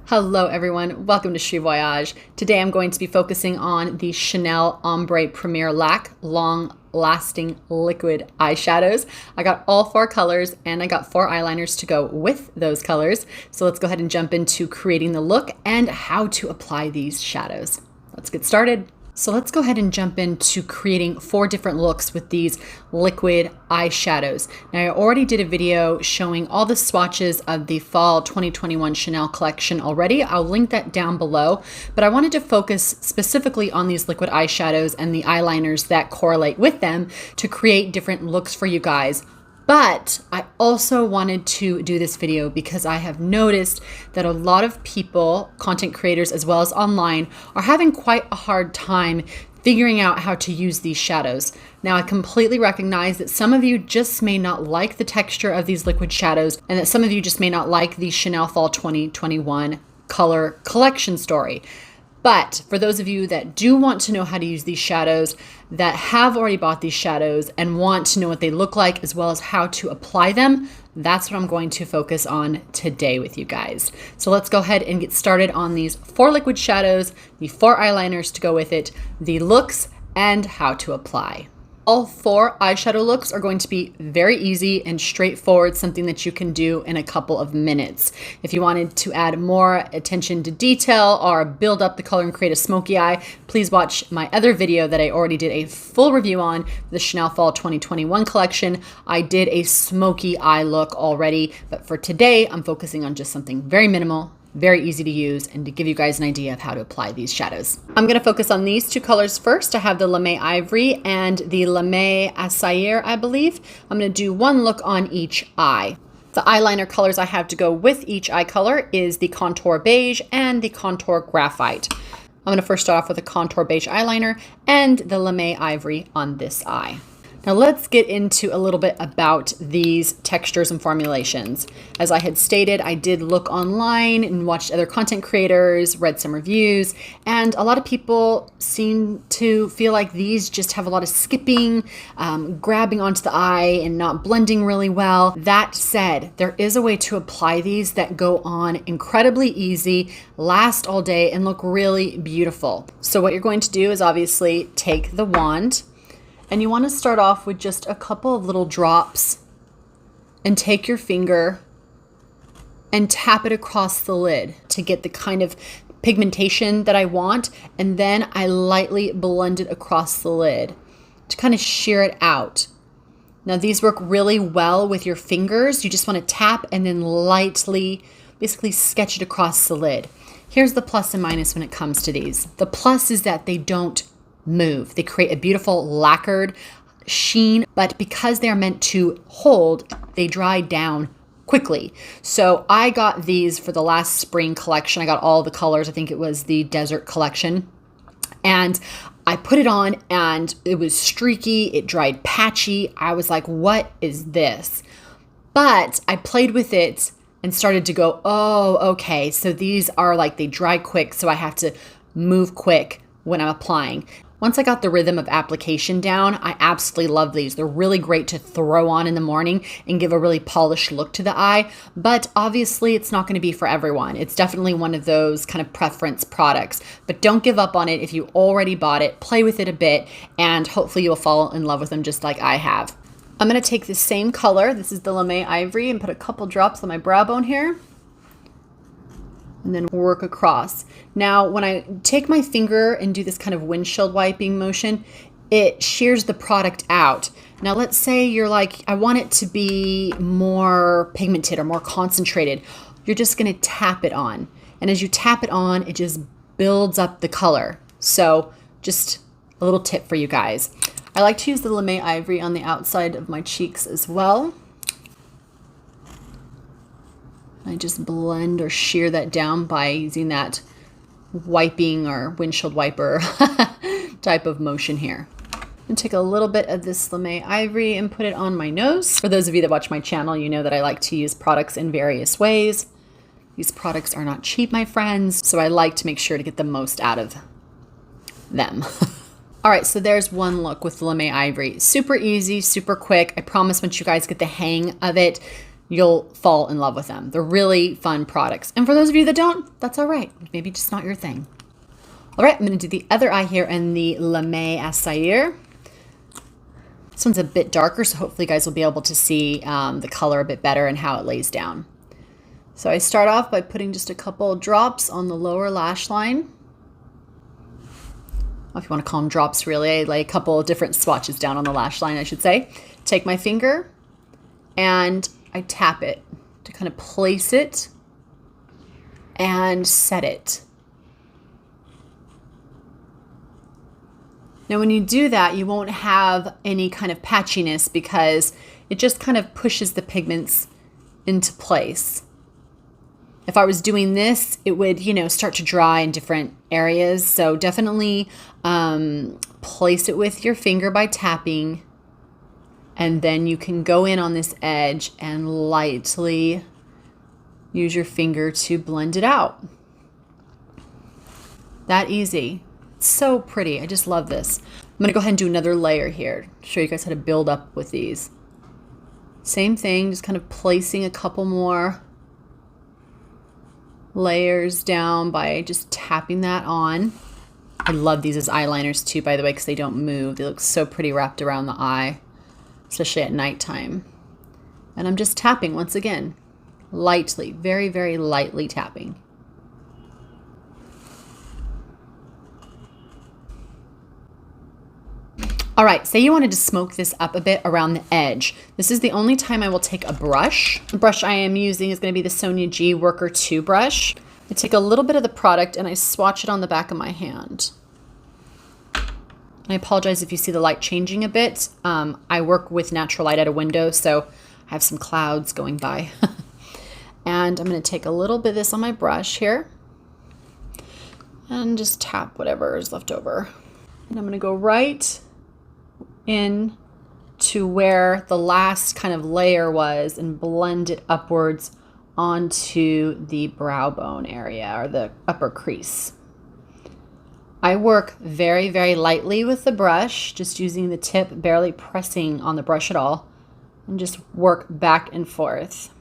Hello everyone, welcome to Chez Voyage. Today I'm going to be focusing on the Chanel Ombre Premiere LAQUE Long Lasting Liquid Eyeshadows. I got all 4 colors and I got 4 eyeliners to go with those colors. So let's go ahead and jump into creating the look and how to apply these shadows. Let's get started. So let's go ahead and jump into creating 4 different looks with these liquid eyeshadows. Now I already did a video showing all the swatches of the fall 2021 Chanel collection already. I'll link that down below, but I wanted to focus specifically on these liquid eyeshadows and the eyeliners that correlate with them to create different looks for you guys. But I also wanted to do this video because I have noticed that a lot of people, content creators as well as online, are having quite a hard time figuring out how to use these shadows. Now I completely recognize that some of you just may not like the texture of these liquid shadows and that some of you just may not like the Chanel Fall 2021 color collection story. But for those of you that do want to know how to use these shadows, that have already bought these shadows and want to know what they look like as well as how to apply them, that's what I'm going to focus on today with you guys. So let's go ahead and get started on these 4 liquid shadows, the 4 eyeliners to go with it, the looks, and how to apply. All 4 eyeshadow looks are going to be very easy and straightforward, something that you can do in a couple of minutes. If you wanted to add more attention to detail or build up the color and create a smoky eye, please watch my other video that I already did a full review on, the Chanel Fall 2021 collection. I did a smoky eye look already, but for today, I'm focusing on just something very minimal, very easy to use, and to give you guys an idea of how to apply these shadows. I'm gonna focus on these 2 colors first. I have the Lame Ivory and the Lame Asaire, I believe. I'm gonna do 1 look on each eye. The eyeliner colors I have to go with each eye color is the Contour Beige and the Contour Graphite. I'm gonna first start off with a Contour Beige eyeliner and the Lame Ivory on this eye. Now let's get into a little bit about these textures and formulations. As I had stated, I did look online and watched other content creators, read some reviews, and a lot of people seem to feel like these just have a lot of skipping, grabbing onto the eye and not blending really well. That said, there is a way to apply these that go on incredibly easy, last all day, and look really beautiful. So what you're going to do is obviously take the wand, and you want to start off with just a couple of little drops and take your finger and tap it across the lid to get the kind of pigmentation that I want. And then I lightly blend it across the lid to kind of sheer it out. Now these work really well with your fingers. You just want to tap and then lightly basically sketch it across the lid. Here's the plus and minus when it comes to these. The plus is that they don't move. They create a beautiful lacquered sheen, but because they're meant to hold, they dry down quickly. So I got these for the last spring collection. I got all the colors. I think it was the desert collection. And I put it on and it was streaky. It dried patchy. I was like, what is this? But I played with it and started to go, oh, okay. So these are like, they dry quick. So I have to move quick when I'm applying. Once I got the rhythm of application down, I absolutely love these. They're really great to throw on in the morning and give a really polished look to the eye, but obviously it's not going to be for everyone. It's definitely one of those kind of preference products, but don't give up on it if you already bought it. Play with it a bit, and hopefully you'll fall in love with them just like I have. I'm going to take the same color, this is the Lame Ivory, and put a couple drops on my brow bone here, and then work across. Now, when I take my finger and do this kind of windshield wiping motion, it shears the product out. Now, let's say you're like, I want it to be more pigmented or more concentrated. You're just gonna tap it on. And as you tap it on, it just builds up the color. So just a little tip for you guys. I like to use the Lame Ivory on the outside of my cheeks as well. I just blend or shear that down by using that wiping or windshield wiper type of motion here. And take a little bit of this Lame Ivory and put it on my nose. For those of you that watch my channel, you know that I like to use products in various ways. These products are not cheap, my friends, so I like to make sure to get the most out of them. All right, so there's 1 look with the Lame Ivory. Super easy, super quick. I promise once you guys get the hang of it, you'll fall in love with them. They're really fun products. And for those of you that don't, that's all right. Maybe just not your thing. All right, I'm going to do the other eye here in the Lame Assayer. This one's a bit darker, so hopefully you guys will be able to see the color a bit better and how it lays down. So I start off by putting just a couple drops on the lower lash line. If you want to call them drops, really, I lay a couple of different swatches down on the lash line, I should say. Take my finger and I tap it to kind of place it and set it. Now when you do that, you won't have any kind of patchiness because it just kind of pushes the pigments into place. If I was doing this, it would, start to dry in different areas. So definitely place it with your finger by tapping, and then you can go in on this edge and lightly use your finger to blend it out. That easy. It's so pretty. I just love this. I'm going to go ahead and do another layer here to show you guys how to build up with these. Same thing, just kind of placing a couple more layers down by just tapping that on. I love these as eyeliners too, by the way, because they don't move. They look so pretty wrapped around the eye, especially at nighttime. And I'm just tapping once again, lightly, very, very lightly tapping. All right, say you wanted to smoke this up a bit around the edge. This is the only time I will take a brush. The brush I am using is going to be the Sonia G Worker 2 brush. I take a little bit of the product and I swatch it on the back of my hand. I apologize if you see the light changing a bit. I work with natural light at a window, so I have some clouds going by. And I'm going to take a little bit of this on my brush here and just tap whatever is left over. And I'm going to go right in to where the last kind of layer was and blend it upwards onto the brow bone area or the upper crease. I work very, very lightly with the brush, just using the tip, barely pressing on the brush at all, and just work back and forth.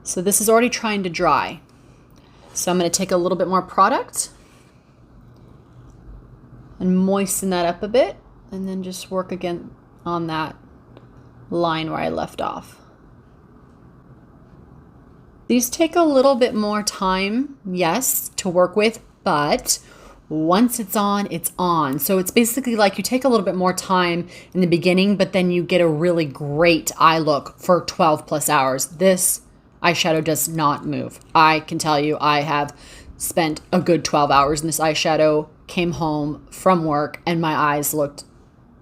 So this is already trying to dry. So I'm going to take a little bit more product and moisten that up a bit, and then just work again on that line where I left off. These take a little bit more time, yes, to work with, but once it's on, it's on. So it's basically like you take a little bit more time in the beginning, but then you get a really great eye look for 12 plus hours. This eyeshadow does not move. I can tell you, I have spent a good 12 hours in this eyeshadow, came home from work, and my eyes looked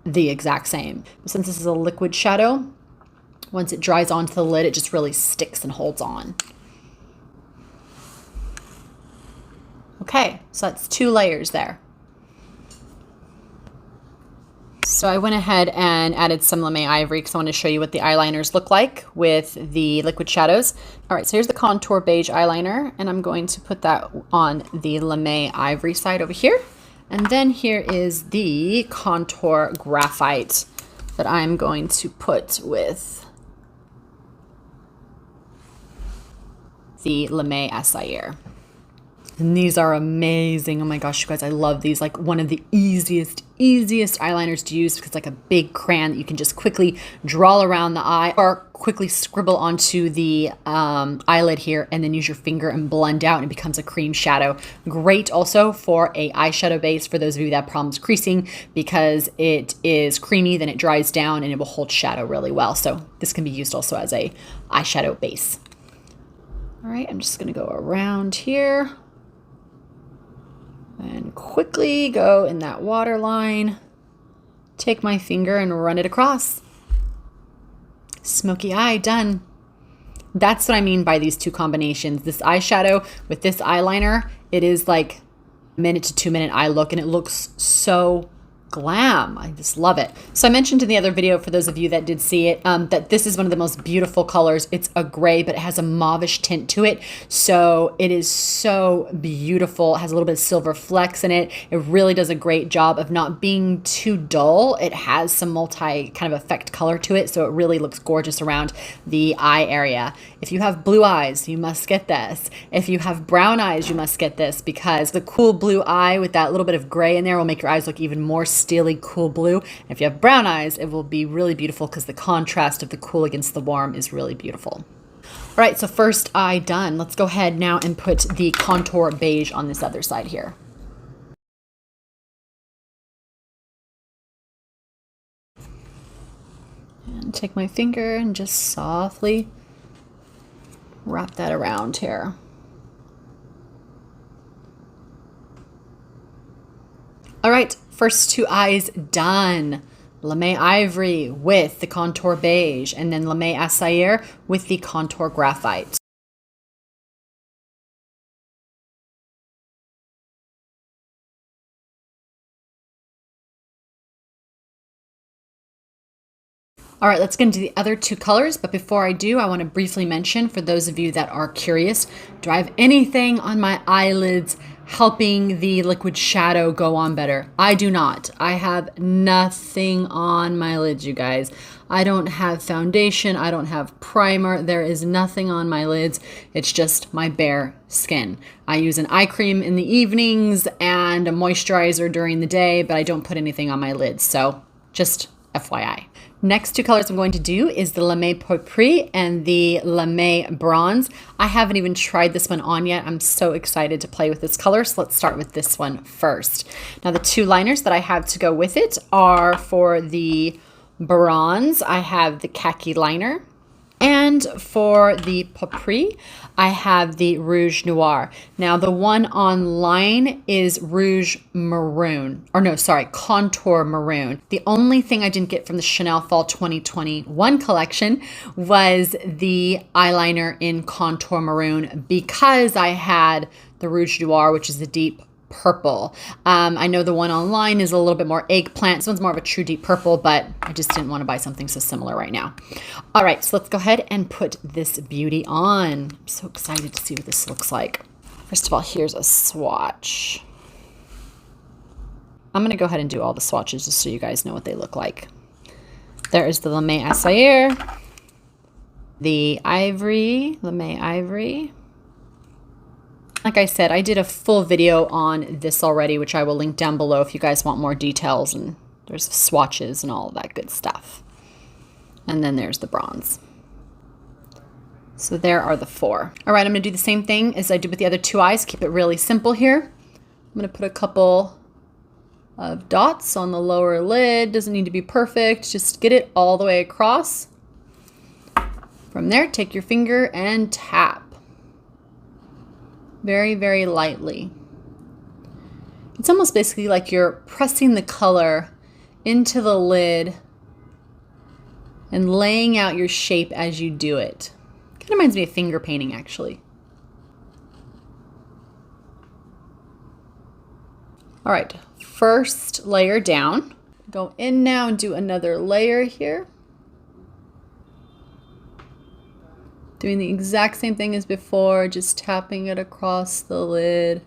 the exact same. Since this is a liquid shadow, once it dries onto the lid, it just really sticks and holds on. Okay, so that's 2 layers there. So I went ahead and added some Lame Ivory because I want to show you what the eyeliners look like with the liquid shadows. All right, so here's the Contour Beige eyeliner, and I'm going to put that on the Lame Ivory side over here. And then here is the Contour Graphite that I'm going to put with the Lame Assayer. And these are amazing. Oh my gosh, you guys, I love these. Like one of the easiest eyeliners to use because it's like a big crayon that you can just quickly draw around the eye or quickly scribble onto the eyelid here and then use your finger and blend out and it becomes a cream shadow. Great also for a eyeshadow base for those of you that have problems creasing because it is creamy, then it dries down and it will hold shadow really well. So this can be used also as a eyeshadow base. All right, I'm just gonna go around here and quickly go in that waterline, take my finger and run it across. Smoky eye, done. That's what I mean by these 2 combinations. This eyeshadow with this eyeliner, it is like minute to 2 minute eye look and it looks so glam. I just love it. So I mentioned in the other video, for those of you that did see it, that this is one of the most beautiful colors. It's a gray, but it has a mauvish tint to it. So it is so beautiful. It has a little bit of silver flecks in it. It really does a great job of not being too dull. It has some multi kind of effect color to it. So it really looks gorgeous around the eye area. If you have blue eyes, you must get this. If you have brown eyes, you must get this, because the cool blue eye with that little bit of gray in there will make your eyes look even more steely, cool blue. And if you have brown eyes, it will be really beautiful because the contrast of the cool against the warm is really beautiful. All right, so first eye done. Let's go ahead now and put the contour beige on this other side here. And take my finger and just softly wrap that around here. All right, first two eyes done. Lame Ivory with the contour beige, and then Lame Asaire with the contour graphite. All right, let's get into the other two colors. But before I do, I want to briefly mention, for those of you that are curious, do I have anything on my eyelids helping the liquid shadow go on better? I do not. I have nothing on my lids, you guys. I don't have foundation. I don't have primer. There is nothing on my lids. It's just my bare skin. I use an eye cream in the evenings and a moisturizer during the day, but I don't put anything on my lids. So just FYI. Next two colors I'm going to do is the Lame Pourpre and the Lame Bronze. I haven't even tried this one on yet. I'm so excited to play with this color. So let's start with this one first. Now the two liners that I have to go with it are for the Bronze. I have the Khaki liner. And for the Pourpre, I have the Rouge Noir. Now the one online is Rouge Maroon, or no, sorry, Contour Maroon. The only thing I didn't get from the Chanel Fall 2021 collection was the eyeliner in Contour Maroon, because I had the Rouge Noir, which is the deep purple. I know the one online is a little bit more eggplant. This one's more of a true deep purple, but I just didn't want to buy something so similar right now. All right, so let's go ahead and put this beauty on. I'm so excited to see what this looks like. First of all, here's a swatch. I'm going to go ahead and do all the swatches just so you guys know what they look like. There is the Lame Asaire, the Ivory, Lame Ivory. Like I said, I did a full video on this already, which I will link down below if you guys want more details, and there's swatches and all of that good stuff. And then there's the Bronze. So there are the four. All right, I'm gonna do the same thing as I did with the other two eyes. Keep it really simple here. I'm gonna put a couple of dots on the lower lid. Doesn't need to be perfect. Just get it all the way across. From there, take your finger and tap. Very, very lightly. It's almost basically like you're pressing the color into the lid and laying out your shape as you do it. Kind of reminds me of finger painting, actually. All right, first layer down. Go in now and do another layer here. Doing the exact same thing as before, just tapping it across the lid.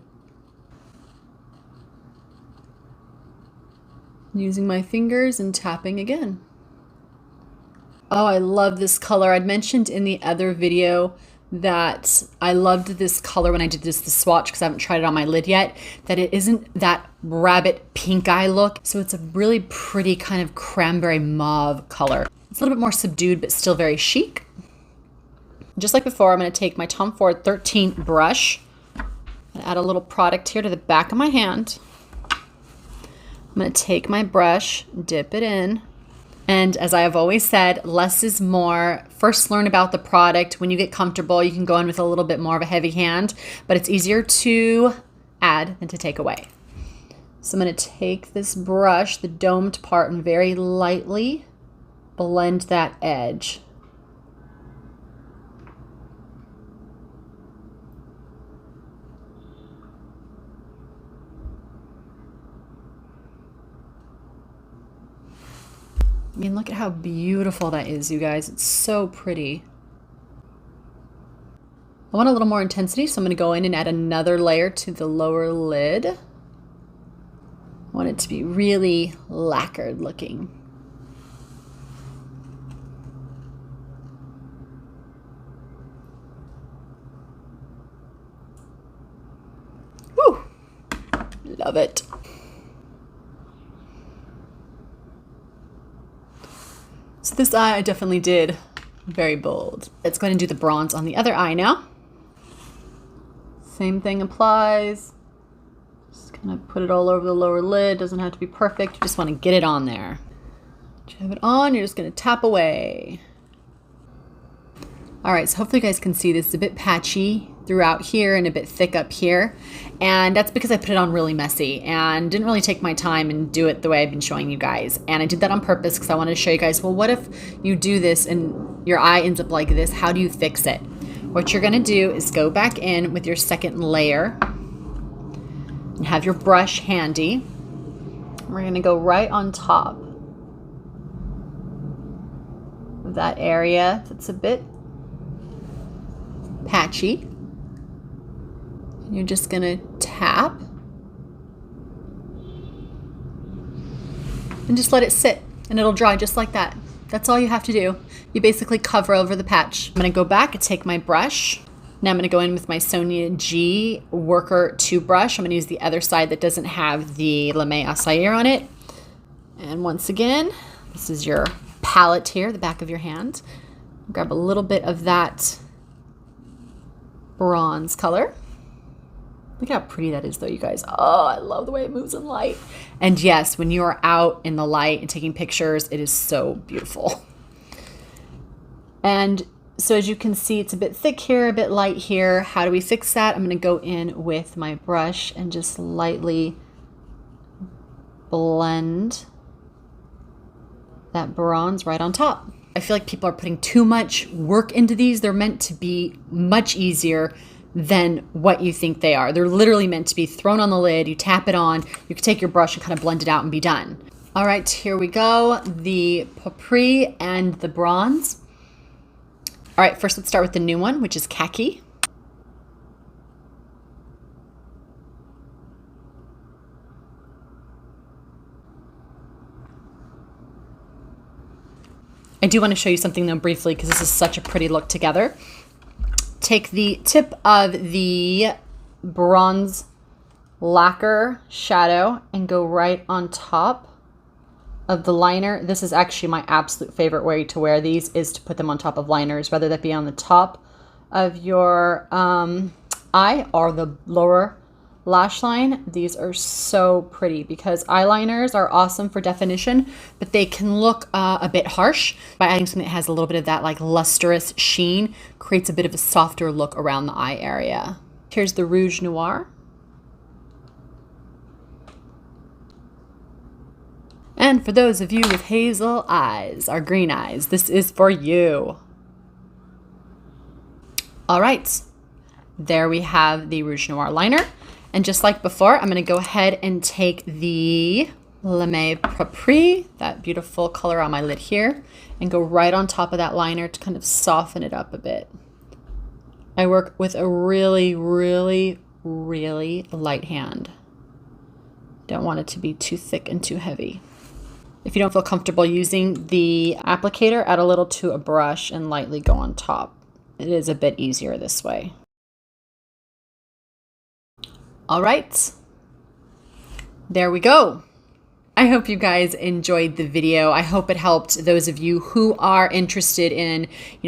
Using my fingers and tapping again. Oh, I love this color. I'd mentioned in the other video that I loved this color when I did the swatch, because I haven't tried it on my lid yet, that it isn't that rabbit pink eye look. So it's a really pretty kind of cranberry mauve color. It's a little bit more subdued, but still very chic. Just like before, I'm going to take my Tom Ford 13 brush and add a little product here to the back of my hand. I'm going to take my brush, dip it in, and as I have always said, less is more. First, learn about the product. When you get comfortable, you can go in with a little bit more of a heavy hand, but it's easier to add than to take away. So I'm going to take this brush, the domed part, and very lightly blend that edge. I mean, look at how beautiful that is, you guys. It's so pretty. I want a little more intensity, so I'm going to go in and add another layer to the lower lid. I want it to be really lacquered looking. Woo! Love it. So this eye I definitely did very bold. It's going to do the bronze on the other eye now. Same thing applies. Just kind of put it all over the lower lid. Doesn't have to be perfect. You just want to get it on there. Once you have it on, you're just going to tap away. All right, so hopefully you guys can see this is a bit patchy throughout here and a bit thick up here. And that's because I put it on really messy and didn't really take my time and do it the way I've been showing you guys. And I did that on purpose because I wanted to show you guys, well, what if you do this and your eye ends up like this? How do you fix it? What you're gonna do is go back in with your second layer and have your brush handy. We're gonna go right on top of that area that's a bit patchy. And you're just gonna tap and just let it sit and it'll dry just like that. That's all you have to do. You basically cover over the patch. I'm gonna go back and take my brush. Now I'm gonna go in with my Sonia G Worker 2 brush. I'm gonna use the other side that doesn't have the Lame Acai on it. And once again, this is your palette here, the back of your hand. Grab a little bit of that bronze color. Look how pretty that is though, you guys. Oh, I love the way it moves in light. And yes, when you are out in the light and taking pictures, it is so beautiful. And so as you can see, it's a bit thick here, a bit light here. How do we fix that? I'm gonna go in with my brush and just lightly blend that bronze right on top. I feel like people are putting too much work into these. They're meant to be much easier than what you think they are. They're literally meant to be thrown on the lid, you tap it on, you can take your brush and kind of blend it out and be done. All right, here we go. The Pourpre and the bronze. All right, first let's start with the new one, which is Khaki. I do want to show you something though briefly because this is such a pretty look together. Take the tip of the bronze lacquer shadow and go right on top of the liner. This is actually my absolute favorite way to wear these, is to put them on top of liners, whether that be on the top of your eye or the lower lash line. These are so pretty because eyeliners are awesome for definition, but they can look a bit harsh. By adding something that has a little bit of that like lustrous sheen, creates a bit of a softer look around the eye area. Here's the Rouge Noir. And for those of you with hazel eyes or green eyes, this is for you. All right, there we have the Rouge Noir liner. And just like before, I'm gonna go ahead and take the Lame Pourpre, that beautiful color on my lid here, and go right on top of that liner to kind of soften it up a bit. I work with a really, really, really light hand. Don't want it to be too thick and too heavy. If you don't feel comfortable using the applicator, add a little to a brush and lightly go on top. It is a bit easier this way. All right, there we go. I hope you guys enjoyed the video. I hope it helped those of you who are interested in,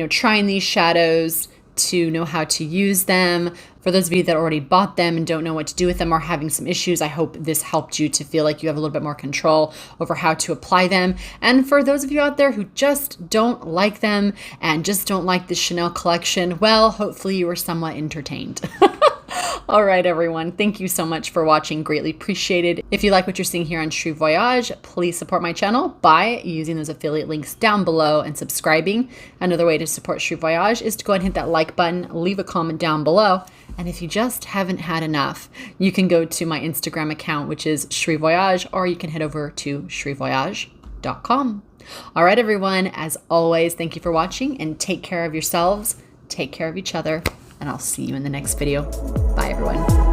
trying these shadows to know how to use them. For those of you that already bought them and don't know what to do with them or having some issues, I hope this helped you to feel like you have a little bit more control over how to apply them. And for those of you out there who just don't like them and just don't like the Chanel collection, well, hopefully you were somewhat entertained. All right, everyone. Thank you so much for watching. Greatly appreciated. If you like what you're seeing here on Stry Voyage, please support my channel by using those affiliate links down below and subscribing. Another way to support Stry Voyage is to go ahead and hit that like button, leave a comment down below. And if you just haven't had enough, you can go to my Instagram account, which is Stry Voyage, or you can head over to stryvoyage.com. All right, everyone, as always, thank you for watching and take care of yourselves, take care of each other, and I'll see you in the next video. Bye, everyone.